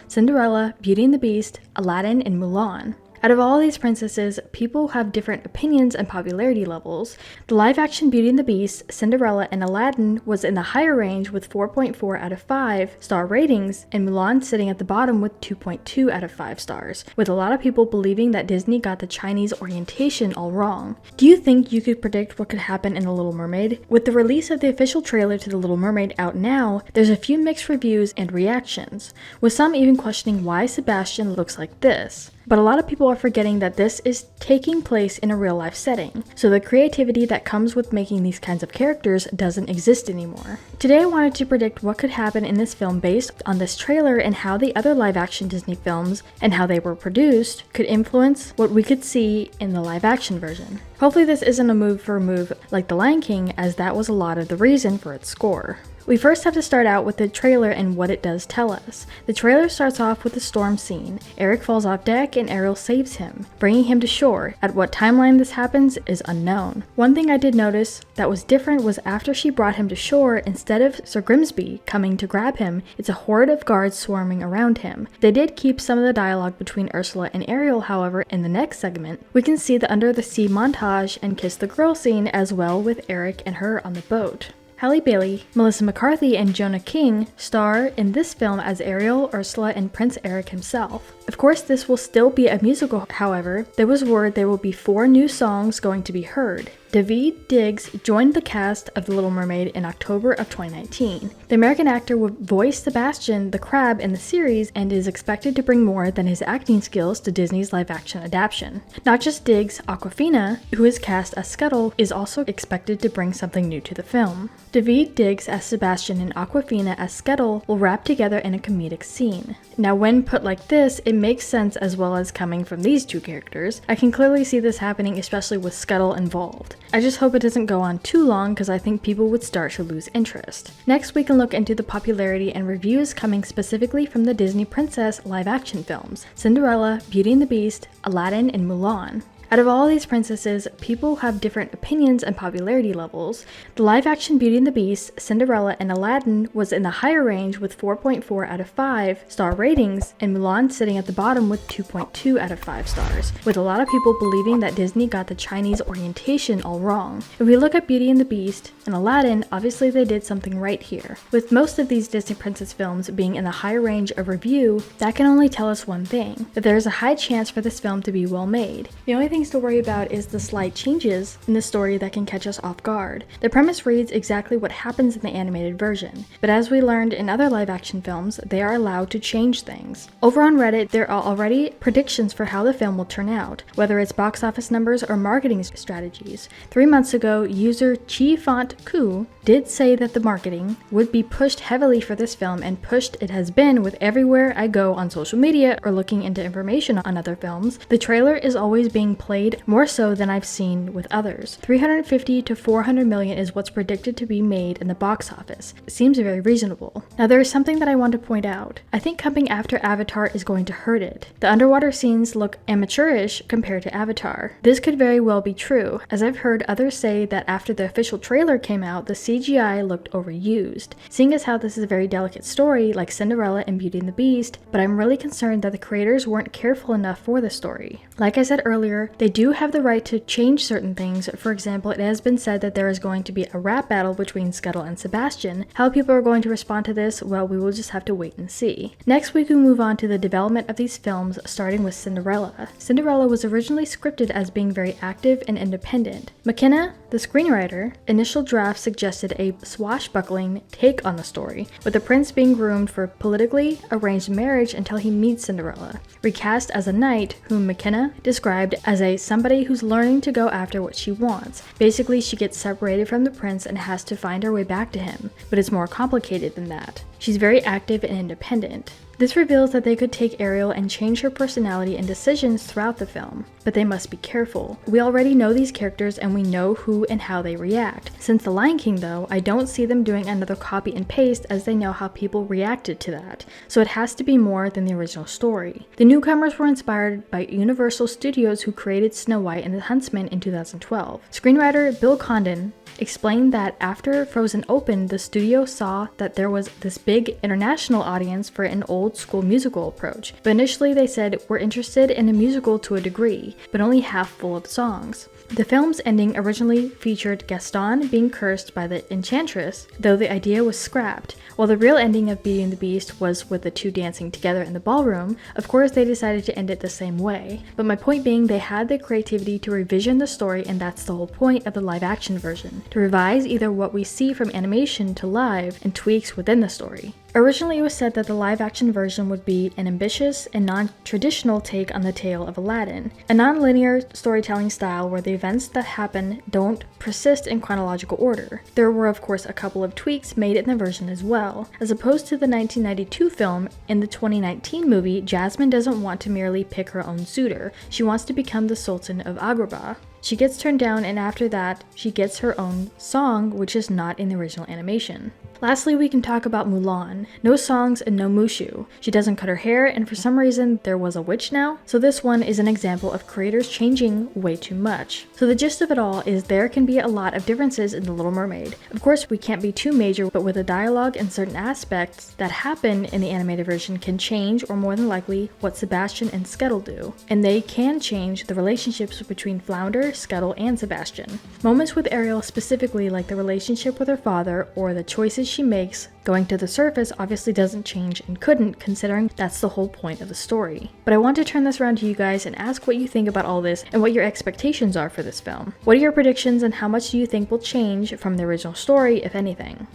Cinderella, Beauty and the Beast, Aladdin, and Mulan. Out of all these princesses, people have different opinions and popularity levels. The live-action Beauty and the Beast, Cinderella, and Aladdin was in the higher range with 4.4 out of 5 star ratings, and Mulan sitting at the bottom with 2.2 out of 5 stars, with a lot of people believing that Disney got the Chinese orientation all wrong. Do you think you could predict what could happen in The Little Mermaid? With the release of the official trailer to The Little Mermaid out now, there's a few mixed reviews and reactions, with some even questioning why Sebastian looks like this. But a lot of people are forgetting that this is taking place in a real life setting, so the creativity that comes with making these kinds of characters doesn't exist anymore. Today I wanted to predict what could happen in this film based on this trailer and how the other live action Disney films and how they were produced could influence what we could see in the live action version. Hopefully this isn't a move for a move like The Lion King, as that was a lot of the reason for its score. We first have to start out with the trailer and what it does tell us. The trailer starts off with a storm scene. Eric falls off deck and Ariel saves him, bringing him to shore. At what timeline this happens is unknown. One thing I did notice that was different was after she brought him to shore, instead of Sir Grimsby coming to grab him, it's a horde of guards swarming around him. They did keep some of the dialogue between Ursula and Ariel, however. In the next segment, we can see the under the sea montage and kiss the girl scene as well, with Eric and her on the boat. Halle Bailey, Melissa McCarthy, and Jonah King star in this film as Ariel, Ursula, and Prince Eric himself. Of course, this will still be a musical, however. There was word there will be 4 new songs going to be heard. Daveed Diggs joined the cast of The Little Mermaid in October of 2019. The American actor will voice Sebastian the crab in the series and is expected to bring more than his acting skills to Disney's live-action adaptation. Not just Diggs, Awkwafina, who is cast as Scuttle, is also expected to bring something new to the film. Daveed Diggs as Sebastian and Awkwafina as Scuttle will rap together in a comedic scene. Now when put like this, it makes sense, as well as coming from these two characters. I can clearly see this happening, especially with Scuttle involved. I just hope it doesn't go on too long, because I think people would start to lose interest. Next, we can look into the popularity and reviews coming specifically from the Disney princess live-action films: Cinderella, Beauty and the Beast, Aladdin, and Mulan. Out of all these princesses, people have different opinions and popularity levels. The live-action Beauty and the Beast, Cinderella, and Aladdin was in the higher range with 4.4 out of 5 star ratings, and Mulan sitting at the bottom with 2.2 out of 5 stars, with a lot of people believing that Disney got the Chinese orientation all wrong. If we look at Beauty and the Beast and Aladdin, obviously they did something right here. With most of these Disney princess films being in the higher range of review, that can only tell us one thing: that there is a high chance for this film to be well made. The only thing to worry about is the slight changes in the story that can catch us off guard. The premise reads exactly what happens in the animated version, but as we learned in other live-action films, they are allowed to change things. Over on Reddit, there are already predictions for how the film will turn out, whether it's box office numbers or marketing strategies. 3 months ago, user ChiFontQ did say that the marketing would be pushed heavily for this film, and pushed it has been with everywhere I go on social media or looking into information on other films. The trailer is always being played more so than I've seen with others. 350 to 400 million is what's predicted to be made in the box office. It seems very reasonable. Now there is something that I want to point out. I think coming after Avatar is going to hurt it. The underwater scenes look amateurish compared to Avatar. This could very well be true, as I've heard others say that after the official trailer came out, the CGI looked overused. Seeing as how this is a very delicate story like Cinderella and Beauty and the Beast, but I'm really concerned that the creators weren't careful enough for the story. Like I said earlier, they do have the right to change certain things. For example, it has been said that there is going to be a rap battle between Scuttle and Sebastian. How people are going to respond to this, well, we will just have to wait and see. Next, we can move on to the development of these films, starting with Cinderella. Cinderella was originally scripted as being very active and independent. McKenna, the screenwriter, initial draft suggested a swashbuckling take on the story, with the prince being groomed for politically arranged marriage until he meets Cinderella, recast as a knight whom McKenna described as somebody who's learning to go after what she wants. Basically, she gets separated from the prince and has to find her way back to him, but it's more complicated than that. She's very active and independent. This reveals that they could take Ariel and change her personality and decisions throughout the film, but they must be careful. We already know these characters and we know who and how they react. Since The Lion King though, I don't see them doing another copy and paste, as they know how people reacted to that, so it has to be more than the original story. The newcomers were inspired by Universal Studios, who created Snow White and the Huntsman in 2012. Screenwriter Bill Condon explained that after Frozen opened, the studio saw that there was this big international audience for an old school musical approach. But initially they said, we're interested in a musical to a degree, but only half full of songs. The film's ending originally featured Gaston being cursed by the Enchantress, though the idea was scrapped. While the real ending of Beauty and the Beast was with the two dancing together in the ballroom, of course they decided to end it the same way. But my point being, they had the creativity to revision the story, and that's the whole point of the live action version. To revise either what we see from animation to live and tweaks within the story. Originally, it was said that the live-action version would be an ambitious and non-traditional take on the tale of Aladdin, a non-linear storytelling style where the events that happen don't persist in chronological order. There were, of course, a couple of tweaks made in the version as well. As opposed to the 1992 film, in the 2019 movie, Jasmine doesn't want to merely pick her own suitor. She wants to become the Sultan of Agrabah. She gets turned down, and after that, she gets her own song, which is not in the original animation. Lastly, we can talk about Mulan. No songs and no Mushu. She doesn't cut her hair, and for some reason there was a witch now. So this one is an example of creators changing way too much. So the gist of it all is there can be a lot of differences in The Little Mermaid. Of course, we can't be too major, but with the dialogue and certain aspects that happen in the animated version can change, or more than likely, what Sebastian and Scuttle do. And they can change the relationships between Flounder, Scuttle, and Sebastian. Moments with Ariel specifically, like the relationship with her father or the choices she makes going to the surface, obviously doesn't change and couldn't, considering that's the whole point of the story. But I want to turn this around to you guys and ask what you think about all this and what your expectations are for this film. What are your predictions and how much do you think will change from the original story, if anything?